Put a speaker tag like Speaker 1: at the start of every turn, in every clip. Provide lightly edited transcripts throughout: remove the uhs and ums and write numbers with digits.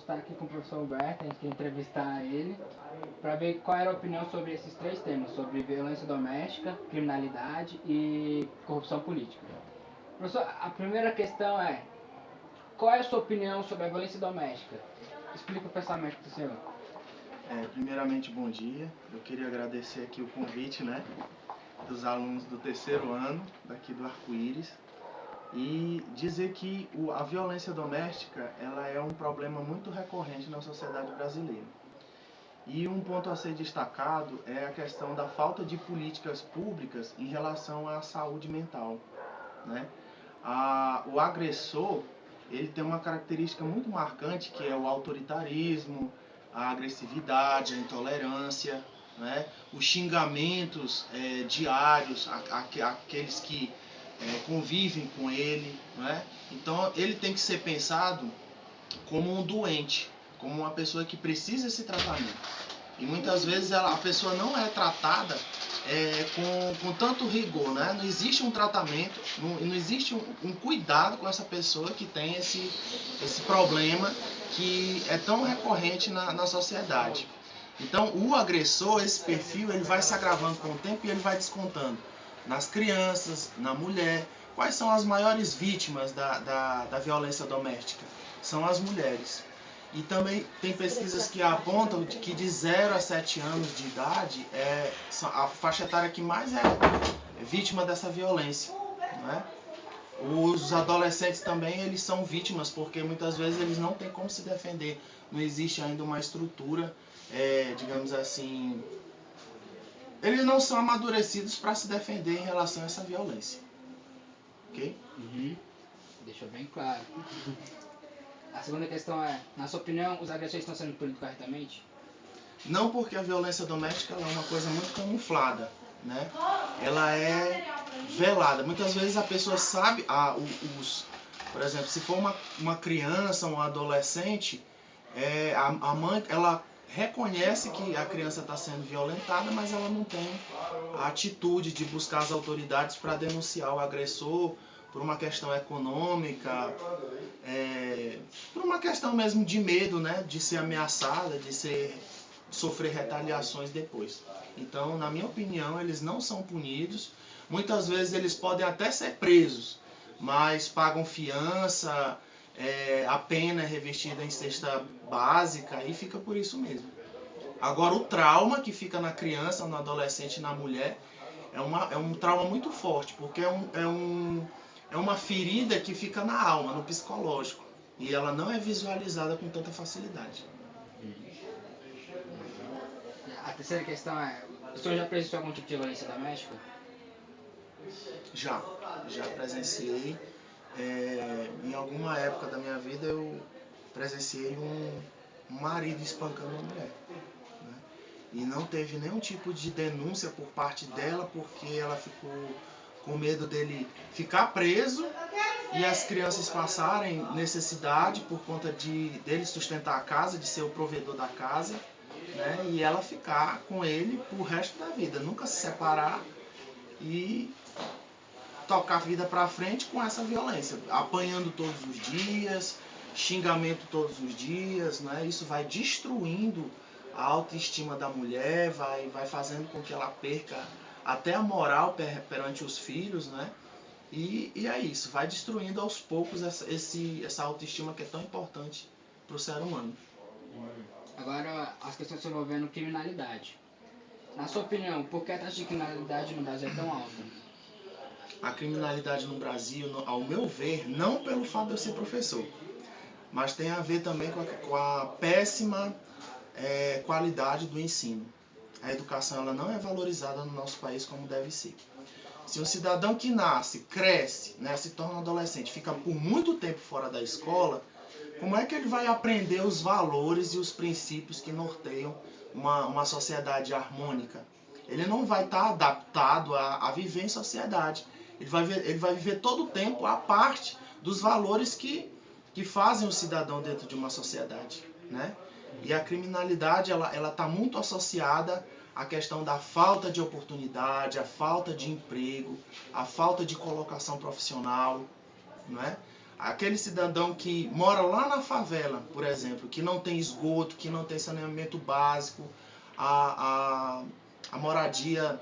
Speaker 1: está aqui com o professor Humberto, a gente quer entrevistar ele para ver qual era a opinião sobre esses três temas, sobre violência doméstica, criminalidade e corrupção política. Professor, a primeira questão é, qual é a sua opinião sobre a violência doméstica? Explica o pensamento do senhor.
Speaker 2: Primeiramente, bom dia. Eu queria agradecer aqui o convite, dos alunos do terceiro ano, daqui do Arco-Íris, e dizer que a violência doméstica ela é um problema muito recorrente na sociedade brasileira. E um ponto a ser destacado é a questão da falta de políticas públicas em relação à saúde mental, O agressor, ele tem uma característica muito marcante, que é o autoritarismo, a agressividade, a intolerância, os xingamentos diários, aqueles que convivem com ele. Então, ele tem que ser pensado como um doente, como uma pessoa que precisa desse tratamento. E muitas vezes a pessoa não é tratada com tanto rigor, Não existe um tratamento, não existe um cuidado com essa pessoa que tem esse problema que é tão recorrente na sociedade. Então, o agressor, esse perfil, ele vai se agravando com o tempo e ele vai descontando nas crianças, na mulher. Quais são as maiores vítimas da violência doméstica? São as mulheres. E também tem pesquisas que apontam que de 0 a 7 anos de idade é a faixa etária que mais é vítima dessa violência. Os adolescentes também eles são vítimas, porque muitas vezes eles não têm como se defender. Não existe ainda uma estrutura, digamos assim, eles não são amadurecidos para se defender em relação a essa violência. Ok?
Speaker 1: Deixou bem claro. A segunda questão é, na sua opinião, os agressores estão sendo punidos corretamente?
Speaker 2: Não, porque a violência doméstica ela é uma coisa muito camuflada, Ela é velada. Muitas vezes a pessoa sabe, por exemplo, se for uma criança, um adolescente, a mãe ela reconhece que a criança está sendo violentada, mas ela não tem a atitude de buscar as autoridades para denunciar o agressor por uma questão econômica, por uma questão mesmo de medo, de ser ameaçada, de sofrer retaliações depois. Então, na minha opinião, eles não são punidos. Muitas vezes eles podem até ser presos, mas pagam fiança, a pena é revestida em cesta básica e fica por isso mesmo. Agora, o trauma que fica na criança, no adolescente e na mulher é um trauma muito forte, porque é uma ferida que fica na alma, no psicológico, e ela não é visualizada com tanta facilidade.
Speaker 1: A terceira questão é, o senhor já presenciou algum tipo de violência doméstica?
Speaker 2: Já presenciei. Em alguma época da minha vida eu presenciei um marido espancando uma mulher. E não teve nenhum tipo de denúncia por parte dela, porque ela ficou com medo dele ficar preso e as crianças passarem necessidade por conta dele sustentar a casa, de ser o provedor da casa, e ela ficar com ele pro resto da vida, nunca se separar e tocar a vida pra frente com essa violência, apanhando todos os dias, xingamento todos os dias, Isso vai destruindo a autoestima da mulher, vai fazendo com que ela perca até a moral perante os filhos, E é isso, vai destruindo aos poucos essa autoestima que é tão importante para o ser humano.
Speaker 1: Agora, as questões envolvendo criminalidade. Na sua opinião, por que a taxa de criminalidade no Brasil é tão alta?
Speaker 2: A criminalidade no Brasil, ao meu ver, não pelo fato de eu ser professor, mas tem a ver também com a péssima qualidade do ensino. A educação ela não é valorizada no nosso país como deve ser. Se um cidadão que nasce, cresce, se torna adolescente, fica por muito tempo fora da escola, como é que ele vai aprender os valores e os princípios que norteiam uma sociedade harmônica? Ele não vai estar adaptado a viver em sociedade. Ele vai viver todo o tempo a parte dos valores que fazem o cidadão dentro de uma sociedade. E a criminalidade ela está muito associada à questão da falta de oportunidade, a falta de emprego, a falta de colocação profissional, Aquele cidadão que mora lá na favela, por exemplo, que não tem esgoto, que não tem saneamento básico, a moradia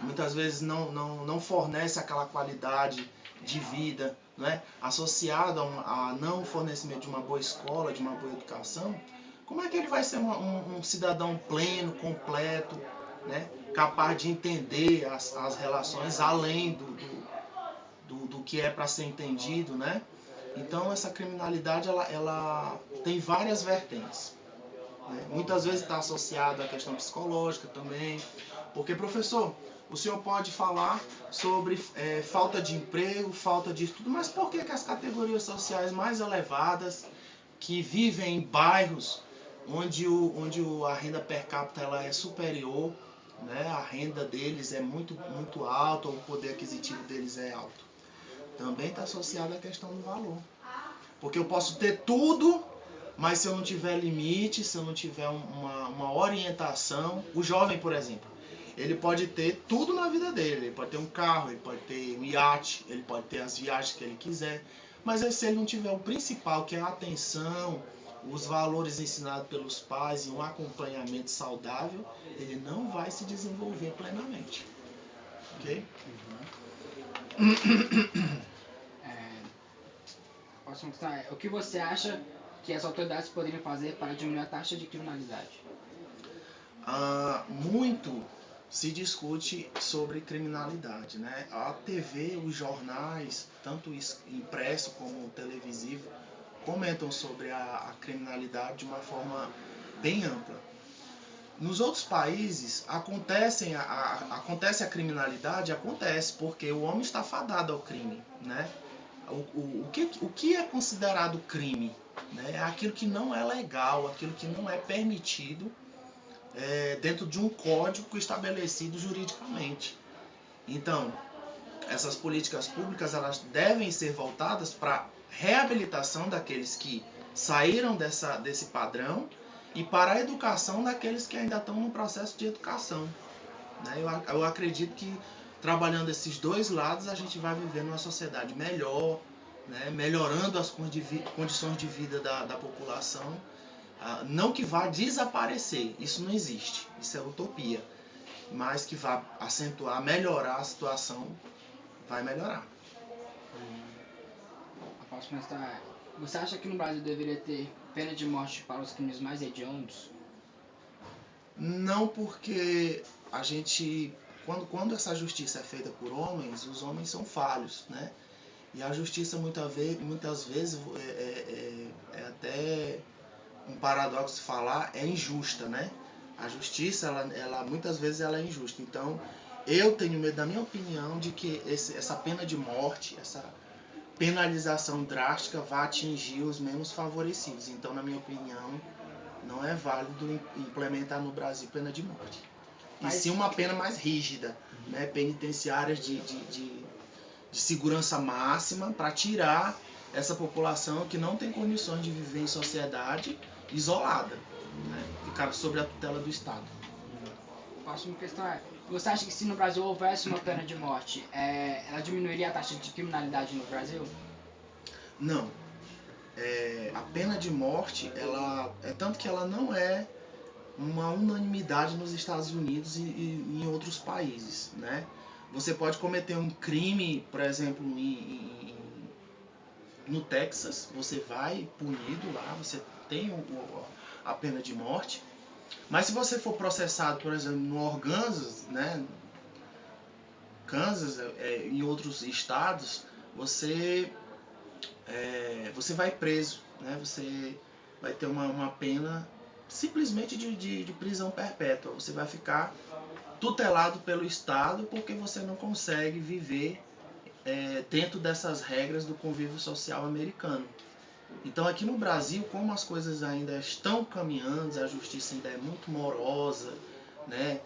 Speaker 2: muitas vezes não fornece aquela qualidade de vida, né? Associada a não fornecimento de uma boa escola, de uma boa educação, como é que ele vai ser um cidadão pleno, completo, né? Capaz de entender as relações além do que é para ser entendido, né? Então essa criminalidade ela tem várias vertentes, né? Muitas vezes está associada à questão psicológica também, porque, professor, o senhor pode falar sobre falta de emprego, falta de estudo, mas por que as categorias sociais mais elevadas, que vivem em bairros onde a renda per capita ela é superior, né? A renda deles é muito alta, o poder aquisitivo deles é alto, também está associado à questão do valor. Porque eu posso ter tudo, mas se eu não tiver limite, se eu não tiver uma orientação... O jovem, por exemplo, ele pode ter tudo na vida dele. Ele pode ter um carro, ele pode ter um iate, ele pode ter as viagens que ele quiser. Mas se ele não tiver o principal, que é a atenção, os valores ensinados pelos pais e um acompanhamento saudável, ele não vai se desenvolver plenamente. Ok?
Speaker 1: Próxima questão é: o que você acha que as autoridades poderiam fazer para diminuir a taxa de criminalidade?
Speaker 2: Muito se discute sobre criminalidade, né? A TV, os jornais, tanto impresso como televisivo, comentam sobre a criminalidade de uma forma bem ampla. Nos outros países acontece a criminalidade, acontece porque o homem está fadado ao crime, né? O que é considerado crime? Né? É aquilo que não é legal, aquilo que não é permitido dentro de um código estabelecido juridicamente. Então, essas políticas públicas elas devem ser voltadas para reabilitação daqueles que saíram desse padrão e para a educação daqueles que ainda estão no processo de educação. Né? Eu acredito que trabalhando esses dois lados a gente vai viver numa sociedade melhor, né? Melhorando as condições de vida da população. Não que vá desaparecer, isso não existe, isso é utopia, mas que vá acentuar, melhorar a situação, vai melhorar.
Speaker 1: A próxima questão é: você acha que no Brasil deveria ter pena de morte para os crimes mais hediondos?
Speaker 2: Não, porque a gente, quando essa justiça é feita por homens, os homens são falhos, né? E a justiça muitas vezes é até um paradoxo falar, é injusta, né? A justiça, ela muitas vezes ela é injusta. Então, eu tenho medo, da minha opinião, de que essa pena de morte, essa penalização drástica vai atingir os menos favorecidos. Então, na minha opinião, não é válido implementar no Brasil pena de morte. E sim uma pena mais rígida, né? Penitenciárias de segurança máxima para tirar essa população que não tem condições de viver em sociedade isolada, né? Ficar sob a tutela do Estado.
Speaker 1: A próxima questão é: você acha que se no Brasil houvesse uma pena de morte, ela diminuiria a taxa de criminalidade no Brasil?
Speaker 2: Não. A pena de morte, tanto que ela não é uma unanimidade nos Estados Unidos e em outros países, né? Você pode cometer um crime, por exemplo, no Texas, você vai punido lá, você tem a pena de morte. Mas se você for processado, por exemplo, no Arkansas, né, Kansas, em outros estados, você vai preso, né? Você vai ter uma pena simplesmente de prisão perpétua. Você vai ficar tutelado pelo Estado porque você não consegue viver dentro dessas regras do convívio social americano. Então aqui no Brasil, como as coisas ainda estão caminhando, a justiça ainda é muito morosa, né?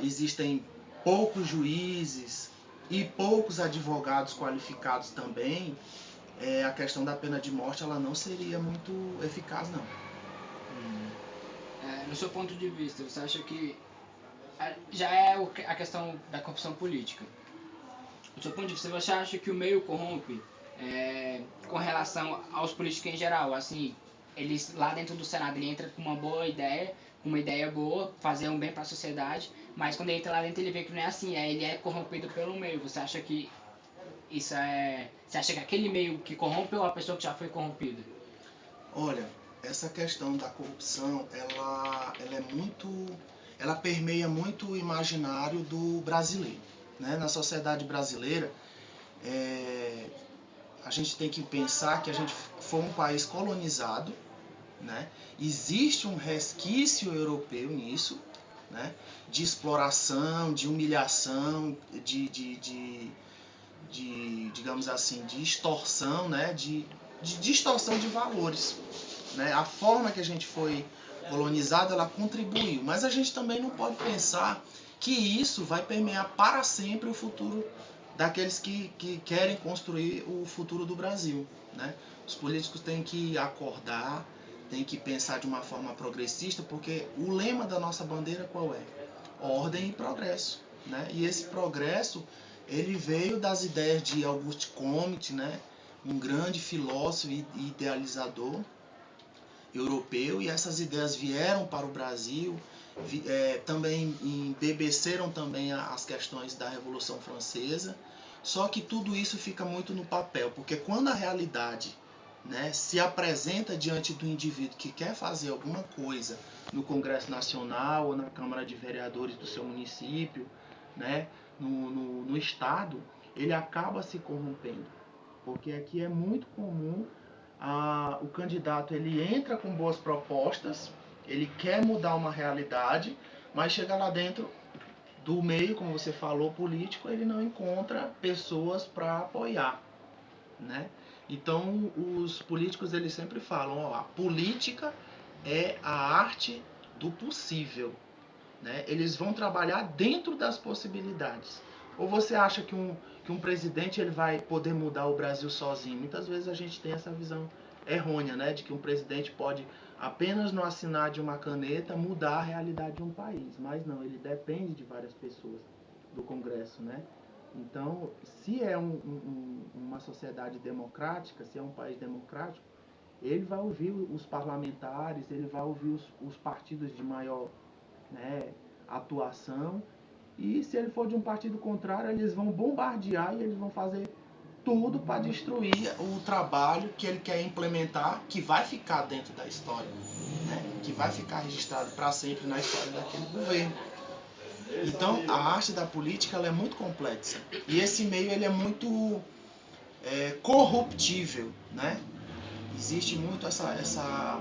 Speaker 2: Existem poucos juízes e poucos advogados qualificados também, a questão da pena de morte ela não seria muito eficaz, não.
Speaker 1: No seu ponto de vista, você acha que já é a questão da corrupção política? Do seu ponto de vista, você acha que o meio corrompe? com relação aos políticos em geral. Assim, eles lá dentro do Senado ele entra com uma boa ideia, com uma ideia boa, fazer um bem para a sociedade, mas quando ele entra lá dentro ele vê que não é assim, ele é corrompido pelo meio. Você acha que isso é... Você acha que aquele meio que corrompe ou a pessoa que já foi corrompida?
Speaker 2: Olha, essa questão da corrupção, ela permeia muito o imaginário do brasileiro, né? Na sociedade brasileira, a gente tem que pensar que a gente foi um país colonizado, né? Existe um resquício europeu nisso, né? De exploração, de humilhação, digamos assim, de extorsão, né? De distorção de valores, né? A forma que a gente foi colonizado, ela contribuiu, mas a gente também não pode pensar que isso vai permear para sempre o futuro daqueles que querem construir o futuro do Brasil, né? Os políticos têm que acordar, têm que pensar de uma forma progressista, porque o lema da nossa bandeira qual é? Ordem e progresso, né? E esse progresso ele veio das ideias de Auguste Comte, né? Um grande filósofo e idealizador europeu, e essas ideias vieram para o Brasil, também embebeceram também as questões da Revolução Francesa, só que tudo isso fica muito no papel, porque quando a realidade, né, se apresenta diante do indivíduo que quer fazer alguma coisa no Congresso Nacional ou na Câmara de Vereadores do seu município, né, no Estado, ele acaba se corrompendo, porque aqui é muito comum o candidato ele entra com boas propostas, ele quer mudar uma realidade, mas chega lá dentro do meio, como você falou, político, ele não encontra pessoas para apoiar, né? Então os políticos eles sempre falam, ó, a política é a arte do possível, né? Eles vão trabalhar dentro das possibilidades. Ou você acha que um presidente ele vai poder mudar o Brasil sozinho? Muitas vezes a gente tem essa visão errônea, né? De que um presidente pode apenas no assinar de uma caneta mudar a realidade de um país. Mas não, ele depende de várias pessoas do Congresso, né? Então, se é uma sociedade democrática, se é um país democrático, ele vai ouvir os parlamentares, ele vai ouvir os partidos de maior, né, atuação, e se ele for de um partido contrário, eles vão bombardear e eles vão fazer tudo para destruir o trabalho que ele quer implementar, que vai ficar dentro da história, né, que vai ficar registrado para sempre na história daquele governo. Então a arte da política ela é muito complexa e esse meio ele é muito corruptível, né? Existe muito essa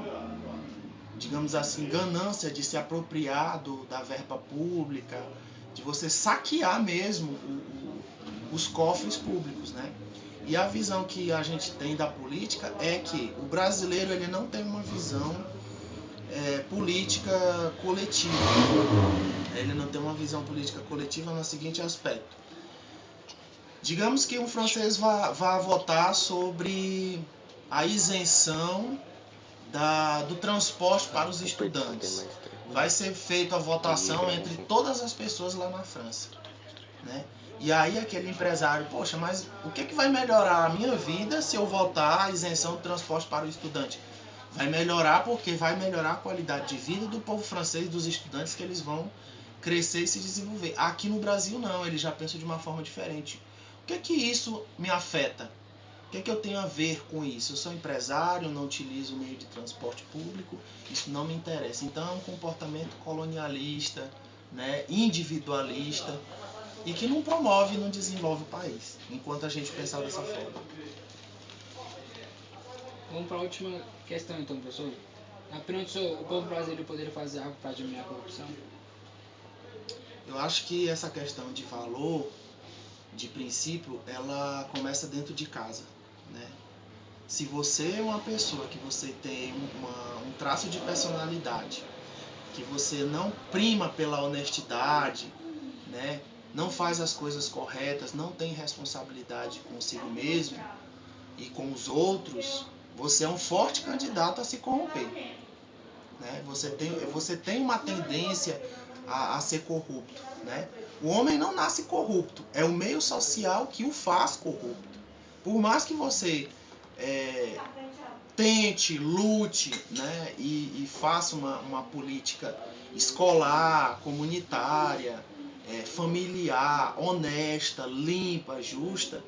Speaker 2: digamos assim, ganância de se apropriar da verba pública, de você saquear mesmo os cofres públicos, né? E a visão que a gente tem da política é que o brasileiro ele não tem uma visão política coletiva. Ele não tem uma visão política coletiva no seguinte aspecto. Digamos que um francês vá votar sobre a isenção do transporte para os estudantes. Vai ser feita a votação entre todas as pessoas lá na França, né? E aí aquele empresário, poxa, mas o que vai melhorar a minha vida se eu votar a isenção do transporte para o estudante? Vai melhorar porque vai melhorar a qualidade de vida do povo francês, dos estudantes, que eles vão crescer e se desenvolver. Aqui no Brasil não, eles já pensam de uma forma diferente. O que isso me afeta? O que eu tenho a ver com isso? Eu sou empresário, não utilizo o meio de transporte público, isso não me interessa. Então é um comportamento colonialista, né, individualista, e que não promove e não desenvolve o país, enquanto a gente pensar dessa forma.
Speaker 1: Vamos para a última questão então, professor. Na opinião do senhor, o povo brasileiro poderia fazer algo para diminuir a corrupção?
Speaker 2: Eu acho que essa questão de valor, de princípio, ela começa dentro de casa, né? Se você é uma pessoa que você tem um traço de personalidade, que você não prima pela honestidade, né? Não faz as coisas corretas, não tem responsabilidade consigo mesmo e com os outros, você é um forte candidato a se corromper, né? Você tem uma tendência a ser corrupto, né? O homem não nasce corrupto, é o meio social que o faz corrupto. por mais que você tente, lute, né, e faça uma política escolar, comunitária, familiar, honesta, limpa, justa,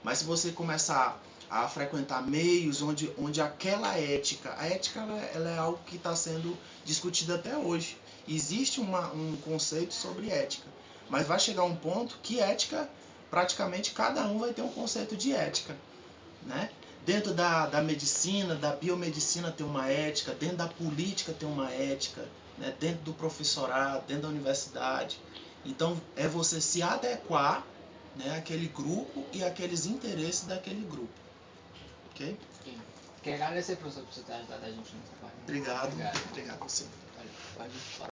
Speaker 2: mas se você começar a frequentar meios onde aquela ética, a ética ela é algo que está sendo discutido até hoje. Existe um conceito sobre ética, mas vai chegar um ponto que ética, praticamente cada um vai ter um conceito de ética, né? Dentro da medicina, da biomedicina tem uma ética, dentro da política tem uma ética, né? Dentro do professorado, dentro da universidade. Então é você se adequar, né, àquele grupo e àqueles interesses daquele grupo. Ok?
Speaker 1: Quero agradecer, professor, por você ter ajudado a gente nessa parte.
Speaker 2: Obrigado a você.
Speaker 1: Pode falar.